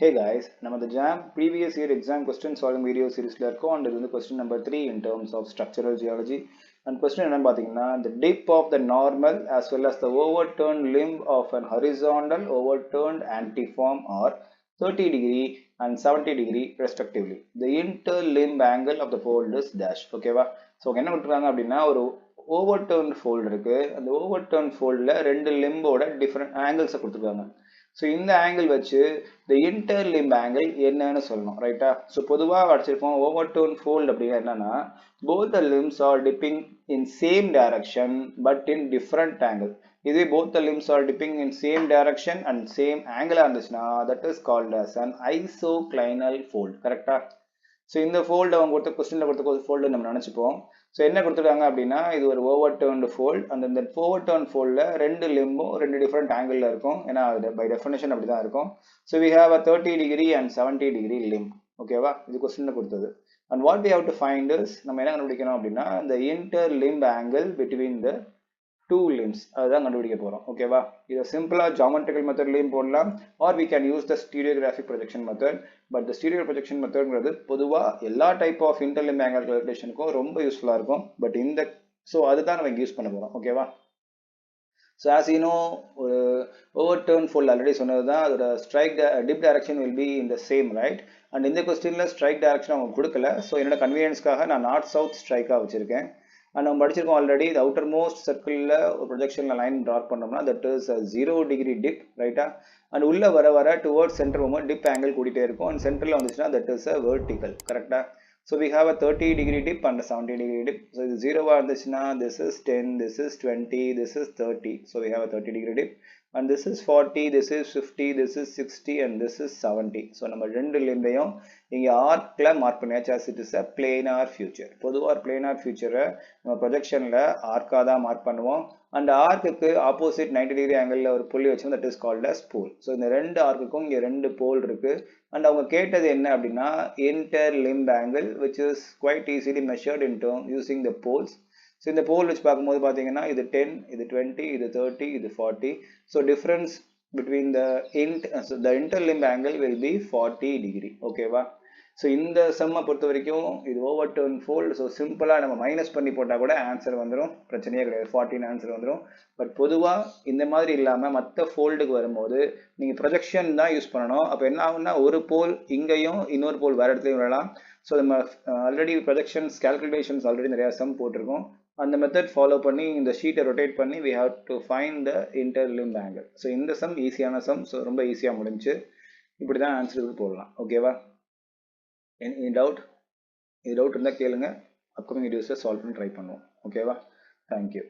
Hey guys, நம்ம the JAM previous year exam question solving video seriesல இருக்கோம் and இது வந்து question number 3 in terms of structural geology and question என்னன்னு பார்த்தீங்கன்னா the dip of the normal as well as the overturned limb of an horizontal overturned antiform are 30 degree and 70 degree respectively. The interlimb angle of the fold is dash. ஓகேவா? So என்ன கொடுத்துருக்காங்க அப்படின்னா ஒரு overturned fold இருக்கு. அந்த overturned foldல ரெண்டு லிம்போட different ஆங்கிள்ஸை கொடுத்துருக்காங்க. So இந்த ஆங்கிள் வச்சு the interlimb angle என்னன்னு சொல்லணும் ரைட்டா. ஸோ பொதுவாக அடிச்சிருப்போம் overturned fold அப்படின்னா என்னன்னா both the limbs are dipping in same direction but in different angle. இதே both the limbs are dipping in same direction and same angle இருந்துச்சுன்னா that is called as an isoclinal fold. கரெக்டா. So இந்த fold அவங்க கொடுத்த கொஸ்டினில் கொடுத்த fold நம்ம நினச்சிப்போம். So என்ன கொடுத்துருக்காங்க அப்படின்னா இது ஒரு ஓவர் டேர்ன்டு ஃபோல்டு. இந்த ஓவர் டேர்ன் ஃபோல்டில் ரெண்டு லிம்பும் ரெண்டு டிஃப்ரெண்ட் ஆங்கிளில் இருக்கும். ஏன்னா அது பை டெஃபினேஷன் அப்படி தான் இருக்கும். So we have a 30 degree and 70 degree limb. ஓகேவா, இது கொஸ்டினில் கொடுத்தது. And what we have to find is நம்ம என்ன கண்டுபிடிக்கணும் அப்படின்னா இந்த inter limb angle between the two limbs அதுதான் கண்டுபிடிக்க போறோம். ஓகேவா, இதை சிம்பிளா ஜாமெட்ரிக்கல் மெத்தட்லயும் போடலாம் R we can use the stereographic projection method. but the stereo projection methodங்கிறது பொதுவா எல்லா டைப் ஆஃப் இன்டர்லிம்ப் ஆங்கிள் கால்குலேஷனுக்கும் ரொம்ப யூஸ்ஃபுல்லா இருக்கும். பட் இந்த ஸோ அதுதான் நம்ம யூஸ் பண்ண போறோம். ஓகேவா, ஸோ ஆஸ் யூ நோ ஒரு ஓவர் டேர்ன் ஃபோல்ட் ஆல்ரெடி சொன்னது தான் அதோட strike dip direction will be in the same right. And இந்த கொஸ்டினில் ஸ்ட்ரைக் டைரக்ஷன் அவங்க கொடுக்கல. ஸோ என்னோட கன்வீனியன்ஸ்க்காக நான் நார்த் சவுத் ஸ்ட்ரைக்காக வச்சிருக்கேன். அண்ட் நம்ம படிச்சிருக்கோம் ஆல்ரெடி இது அவுட்டர் மோஸ்ட் சர்க்கிளில் ஒரு ப்ரொஜெக்ஷனில் லைன் ட்ரா பண்ணோம்னா தட் இஸ் 0 டிகிரி டிப் ரைட்டா. அண்ட் உள்ளே வர வர towards centre moment dip angle கூட்டிகிட்டே இருக்கும். அண்ட் சென்டரில் வந்துச்சுன்னா தட் இஸ் அ வெர்டிகல். கரெக்டாக. So we have a 30 degree dip and a 70 degree dip. So இது 0 இருந்துச்சுன்னா this is 10, this is 20, this is 30. So we have a 30 degree dip. And this is 40, this is 50, this is 60 and this is 70. So நம்ம ரெண்டு லிம்பையும் இங்க ஆர்க்ல mark பண்ணியாச்சு as it is a planar feature. பொதுவா planar feature நம்ம ப்ரொஜெக்ஷன்ல ஆர்க்கா தான் mark பண்ணுவோம். அந்த ஆர்க்குக்கு opposite 90 degree angle ஒரு புள்ளி வச்சோம் that is called as pole. So இந்த ரெண்டு ஆர்க்குக்கும் இங்க ரெண்டு போல் இருக்கு. அண்ட் அவங்க கேட்டது என்ன அப்படின்னா interlimb angle which is quite easily measured in term using the poles. So இந்த போல் வச்சு பார்க்கும்போது பார்த்தீங்கன்னா இது 10, இது 20, இது 30, இது 40. So difference between the interlimb angle will be 40 degree. ஓகேவா, ஸோ இந்த செம்மை பொறுத்த வரைக்கும் இது ஓவர் டர்ன் ஃபோல்டு. ஸோ சிம்பிளாக நம்ம மைனஸ் பண்ணி போட்டால் கூட ஆன்சர் வந்துடும், பிரச்சனையே கிடையாது, 14 ஆன்சர் வந்துடும். பட் பொதுவாக இந்த மாதிரி இல்லாமல் மற்ற ஃபோல்டுக்கு வரும்போது நீங்கள் ப்ரொஜெக்ஷன் தான் யூஸ் பண்ணணும். அப்போ என்ன ஆகுன்னா ஒரு போல் இங்கேயும் இன்னொரு போல் வேறு இடத்துலையும் விடலாம். ஸோ நம்ம ஆல்ரெடி ப்ரொஜெக்ஷன்ஸ் கேல்குலேஷன்ஸ் ஆல்ரெடி நிறையா சம் போட்டிருக்கோம். அந்த மெத்தட் ஃபாலோ பண்ணி இந்த ஷீட்டை ரொட்டேட் பண்ணி we have to find the interlimb angle. So இந்த சம் ஈஸியான சம். ஸோ ரொம்ப ஈஸியாக முடிஞ்சு இப்படி தான் ஆன்சருக்கு போடலாம். ஓகேவா, எனி டவுட்? இது டவுட் இருந்தால் கேளுங்க, அப்கமிங் வீடியோஸை சால்வ் பண்ணி ட்ரை பண்ணுவோம். ஓகேவா, தேங்க்யூ.